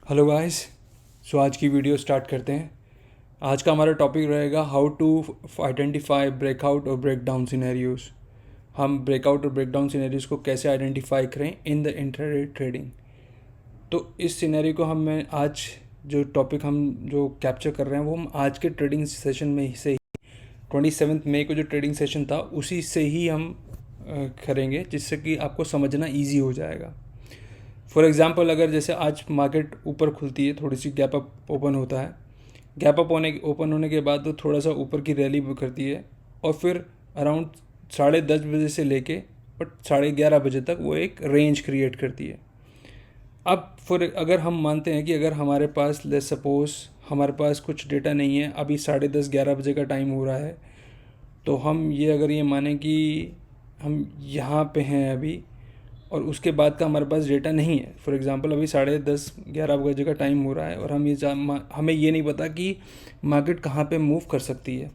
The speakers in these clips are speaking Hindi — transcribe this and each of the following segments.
Hello guys. सो आज की वीडियो स्टार्ट करते हैं। आज का हमारा टॉपिक रहेगा हाउ टू आइडेंटिफाई ब्रेकआउट और ब्रेक डाउन सिनेरियोज। हम ब्रेकआउट और ब्रेक डाउन सिनेरियोज को कैसे आइडेंटिफाई करें इन द इंट्राडे ट्रेडिंग। तो इस सिनेरियो को मैं आज जो टॉपिक हम जो कैप्चर कर रहे हैं वो हम आज के ट्रेडिंग सेशन में से ही 27 मई को जो ट्रेडिंग सेशन था उसी से ही हम करेंगे, जिससे कि आपको समझना ईजी हो जाएगा। फॉर एग्ज़ाम्पल, अगर जैसे आज मार्केट ऊपर खुलती है, थोड़ी सी गैप अप ओपन होता है, गैप अप ओपन होने के बाद वो थोड़ा सा ऊपर की रैली करती है और फिर अराउंड 10:30 बजे से लेके और 11:30 बजे तक वो एक रेंज क्रिएट करती है। अब अगर हम मानते हैं कि अगर हमारे पास लेट्स सपोज हमारे पास कुछ डेटा नहीं है, अभी 10:30-11 बजे का टाइम हो रहा है, तो हम अगर ये माने कि हम यहाँ पे हैं अभी और उसके बाद का हमारे पास डेटा नहीं है। फॉर एग्जांपल, अभी 10:30-11 बजे का टाइम हो रहा है और हमें ये नहीं पता कि मार्केट कहाँ पे मूव कर सकती है।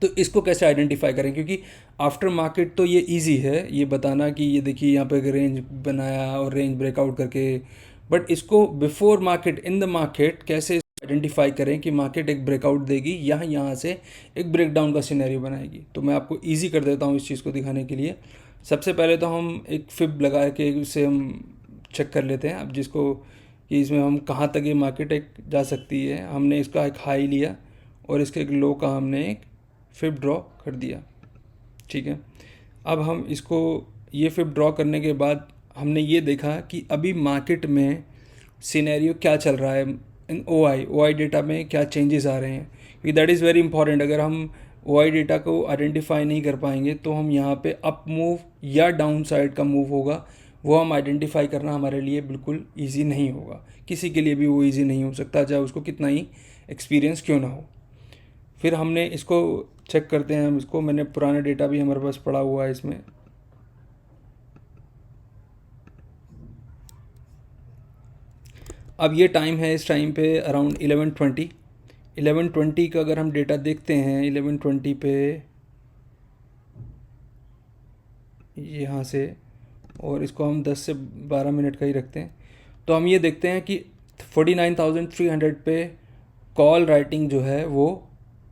तो इसको कैसे आइडेंटिफाई करें, क्योंकि आफ्टर मार्केट तो ये इजी है ये बताना कि ये देखिए यहाँ पे एक रेंज बनाया और रेंज ब्रेकआउट करके, बट इसको before market in the market कैसे आइडेंटिफाई करें कि मार्केट एक ब्रेकआउट देगी या यहाँ से एक ब्रेकडाउन का सिनेरियो बनाएगी। तो मैं आपको ईजी कर देता हूँ इस चीज़ को दिखाने के लिए। सबसे पहले तो हम एक फिब लगा के उससे हम चेक कर लेते हैं, अब जिसको कि इसमें हम कहाँ तक ये मार्केट एक जा सकती है। हमने इसका एक हाई लिया और इसके एक लो का हमने एक फिब ड्रॉ कर दिया, ठीक है। अब हम इसको ये फिब ड्रॉ करने के बाद हमने ये देखा कि अभी मार्केट में सिनेरियो क्या चल रहा है, इन ओ आई डेटा में क्या चेंजेस आ रहे हैं, क्योंकि दैट इज़ वेरी इंपॉर्टेंट। अगर हम ओ आई डेटा को आइडेंटिफाई नहीं कर पाएंगे तो हम यहाँ पे अप मूव या डाउन साइड का मूव होगा वो हम आइडेंटिफाई करना हमारे लिए बिल्कुल ईजी नहीं होगा। किसी के लिए भी वो ईजी नहीं हो सकता, चाहे उसको कितना ही एक्सपीरियंस क्यों ना हो। फिर हमने इसको चेक करते हैं, हम इसको मैंने पुराना डेटा भी हमारे पास पड़ा हुआ है इसमें। अब ये टाइम है, इस टाइम पे अराउंड 11:20 का अगर हम डेटा देखते हैं 11:20 पे यहाँ से, और इसको हम 10 से 12 मिनट का ही रखते हैं, तो हम ये देखते हैं कि 49,300 पे कॉल राइटिंग जो है वो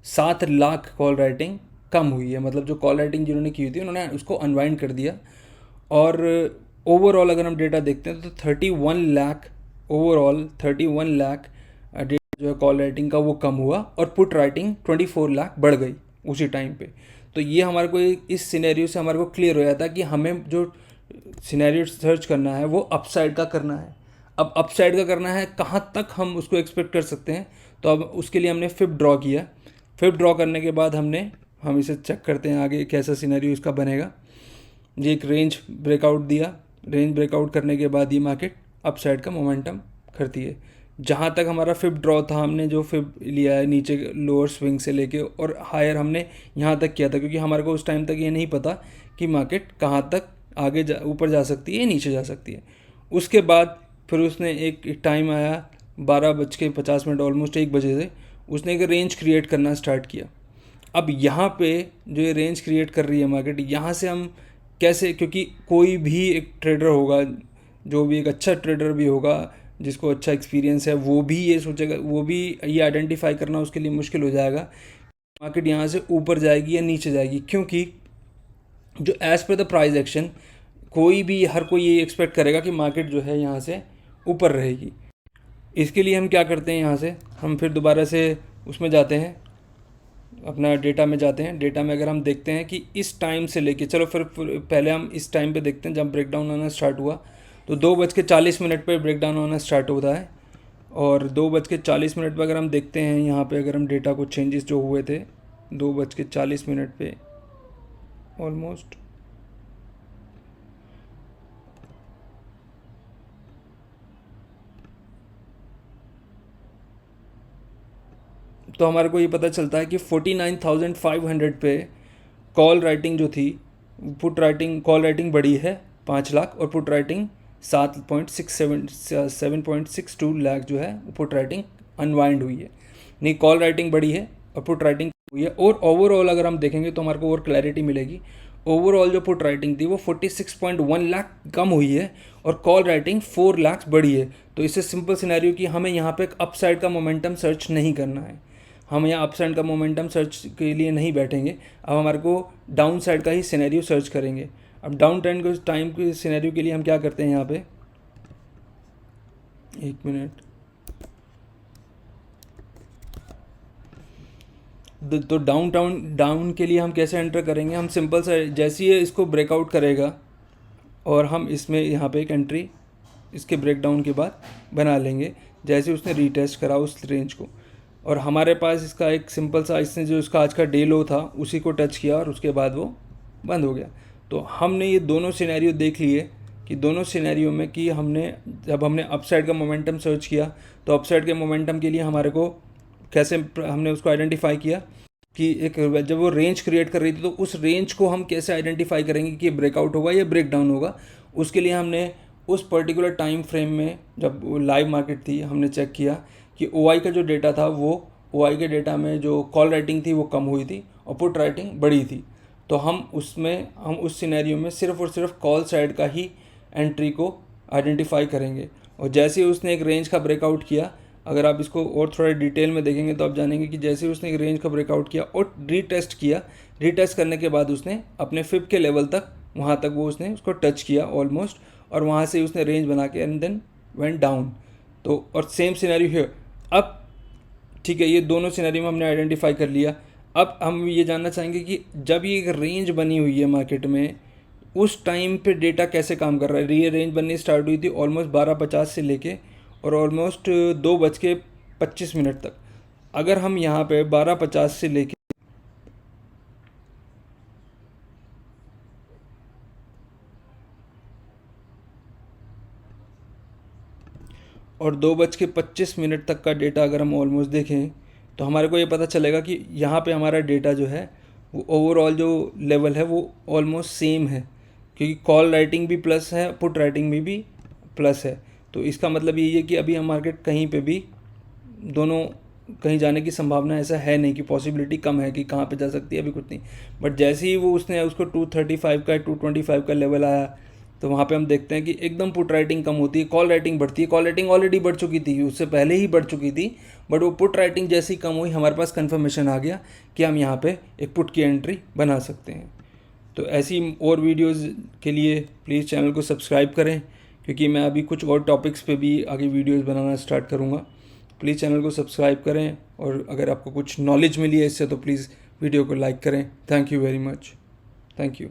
7 लाख कॉल राइटिंग कम हुई है। मतलब जो कॉल राइटिंग जिन्होंने की हुई थी उन्होंने उसको अनवाइंड कर दिया। और ओवरऑल अगर हम डेटा देखते हैं तो 31 लाख डेटा जो है कॉल राइटिंग का वो कम हुआ और पुट राइटिंग 24 लाख बढ़ गई उसी टाइम पे। तो ये हमारे को इस सिनेरियो से हमारे को क्लियर हो जाता है कि हमें जो सिनेरियो सर्च करना है वो अपसाइड का करना है। अब अपसाइड का करना है, कहाँ तक हम उसको एक्सपेक्ट कर सकते हैं, तो अब उसके लिए हमने फिब ड्रॉ किया। फिब ड्रॉ करने के बाद हम इसे चेक करते हैं आगे कैसा सिनेरियो इसका बनेगा। ये एक रेंज ब्रेकआउट दिया, रेंज ब्रेकआउट करने के बाद ये मार्केट अपसाइड का मोमेंटम करती है। जहाँ तक हमारा फिब ड्रॉ था, हमने जो फिब लिया है नीचे लोअर स्विंग से लेके और हायर हमने यहाँ तक किया था, क्योंकि हमारे को उस टाइम तक ये नहीं पता कि मार्केट कहाँ तक आगे ऊपर जा सकती है नीचे जा सकती है। उसके बाद फिर उसने एक टाइम आया 12:50, ऑलमोस्ट 1 बजे से उसने एक रेंज क्रिएट करना स्टार्ट किया। अब यहाँ पे जो ये रेंज क्रिएट कर रही है मार्केट, यहाँ से हम कैसे, क्योंकि कोई भी एक ट्रेडर होगा, जो भी एक अच्छा ट्रेडर भी होगा जिसको अच्छा एक्सपीरियंस है, वो भी ये सोचेगा, वो भी ये आइडेंटिफाई करना उसके लिए मुश्किल हो जाएगा मार्केट यहाँ से ऊपर जाएगी या नीचे जाएगी, क्योंकि जो as per the price action हर कोई ये एक्सपेक्ट करेगा कि मार्केट जो है यहाँ से ऊपर रहेगी। इसके लिए हम क्या करते हैं, यहाँ से हम फिर दोबारा से उसमें जाते हैं, अपना डेटा में जाते हैं। डेटा में अगर हम देखते हैं कि इस टाइम से लेके, चलो फिर पहले हम इस टाइम पे देखते हैं जब ब्रेकडाउन होना स्टार्ट हुआ, तो 2:40 पे ब्रेकडाउन होना स्टार्ट होता है। और 2:40 पे अगर हम देखते हैं यहाँ पे, अगर हम डेटा को चेंजेस जो हुए थे 2:40 पे ऑलमोस्ट, तो हमारे को ये पता चलता है कि 49,500 पे कॉल राइटिंग जो थी, कॉल राइटिंग बढ़ी है 5 लाख और पुट राइटिंग 7.62 लाख जो है पुट राइटिंग अनवाइंड हुई है। नहीं, कॉल राइटिंग बढ़ी है और पुट राइटिंग हुई है। और ओवरऑल अगर हम देखेंगे तो हमारे को और क्लैरिटी मिलेगी। ओवरऑल जो पुट राइटिंग थी वो 46.1 लाख कम हुई है और कॉल राइटिंग 4 लाख बढ़ी है। तो इससे सिंपल सिनेरियो कि हमें यहाँ पे एक अपसाइड का मोमेंटम सर्च नहीं करना है, हम यहाँ अपसाइड का मोमेंटम सर्च के लिए नहीं बैठेंगे, अब हमारे को डाउन साइड का ही सिनेरियो सर्च करेंगे। अब डाउन ट्रेंड के टाइम के सिनेरियो के लिए हम क्या करते हैं, यहाँ पे एक मिनट, तो डाउन के लिए हम कैसे एंटर करेंगे, हम सिंपल सा जैसे ही इसको ब्रेकआउट करेगा और हम इसमें यहाँ पे एक एंट्री इसके ब्रेकडाउन के बाद बना लेंगे, जैसे उसने रीटेस्ट करा उस रेंज को, और हमारे पास इसका एक सिंपल सा, इसने जो इसका आज का डे लो था उसी को टच किया और उसके बाद वो बंद हो गया। तो हमने ये दोनों सिनेरियो देख लिए कि दोनों सिनेरियो में कि जब हमने अपसाइड का मोमेंटम सर्च किया तो अपसाइड के मोमेंटम के लिए हमारे को कैसे हमने उसको आइडेंटिफाई किया कि एक जब वो रेंज क्रिएट कर रही थी तो उस रेंज को हम कैसे आइडेंटिफाई करेंगे कि ब्रेकआउट होगा या ब्रेक डाउन होगा। उसके लिए हमने उस पर्टिकुलर टाइम फ्रेम में जब लाइव मार्केट थी हमने चेक किया कि OI का जो डेटा था वो OI के डेटा में जो कॉल राइटिंग थी वो कम हुई थी और पुट राइटिंग बढ़ी थी। तो हम उस सिनेरियो में सिर्फ और सिर्फ कॉल साइड का ही एंट्री को आइडेंटिफाई करेंगे। और जैसे ही उसने एक रेंज का ब्रेकआउट किया, अगर आप इसको और थोड़ा डिटेल में देखेंगे तो आप जानेंगे कि जैसे ही उसने एक रेंज का ब्रेकआउट किया और रीटेस्ट किया, रीटेस्ट करने के बाद उसने अपने फिब के लेवल तक, वहाँ तक वो उसने उसको टच किया ऑलमोस्ट, और वहाँ से उसने रेंज बना के एंड देन वेंट डाउन। तो और सेम सिनेरियो है। अब ठीक है, ये दोनों सिनेरियो में हमने आइडेंटिफाई कर लिया। अब हम ये जानना चाहेंगे कि जब ये एक रेंज बनी हुई है मार्केट में, उस टाइम पे डेटा कैसे काम कर रहा है। ये रेंज बननी स्टार्ट हुई थी ऑलमोस्ट 12:50 से लेके और ऑलमोस्ट 2:25 तक। अगर हम यहाँ पे 12:50 से लेके और 2:25 तक का डेटा अगर हम ऑलमोस्ट देखें तो हमारे को ये पता चलेगा कि यहाँ पे हमारा डेटा जो है वो ओवरऑल जो लेवल है वो ऑलमोस्ट सेम है, क्योंकि कॉल राइटिंग भी प्लस है, पुट राइटिंग भी प्लस है। तो इसका मतलब यही है कि अभी हम मार्केट कहीं पे भी दोनों कहीं जाने की संभावना ऐसा है नहीं, कि पॉसिबिलिटी कम है कि कहाँ पे जा सकती है, अभी कुछ नहीं। बट जैसे ही वो उसने उसको 235 का 225 का लेवल आया तो वहाँ पे हम देखते हैं कि एकदम पुट राइटिंग कम होती है, कॉल राइटिंग बढ़ती है। कॉल राइटिंग ऑलरेडी बढ़ चुकी थी, उससे पहले ही बढ़ चुकी थी, बट वो पुट राइटिंग जैसे ही कम हुई हमारे पास कन्फर्मेशन आ गया कि हम यहाँ पे एक पुट की एंट्री बना सकते हैं। तो ऐसी और वीडियोज़ के लिए प्लीज़ चैनल को सब्सक्राइब करें, क्योंकि मैं अभी कुछ और टॉपिक्स पे भी आगे वीडियोज़ बनाना स्टार्ट करूँगा। प्लीज़ चैनल को सब्सक्राइब करें, और अगर आपको कुछ नॉलेज मिली है इससे तो प्लीज़ वीडियो को लाइक करें। Thank you very much. Thank you.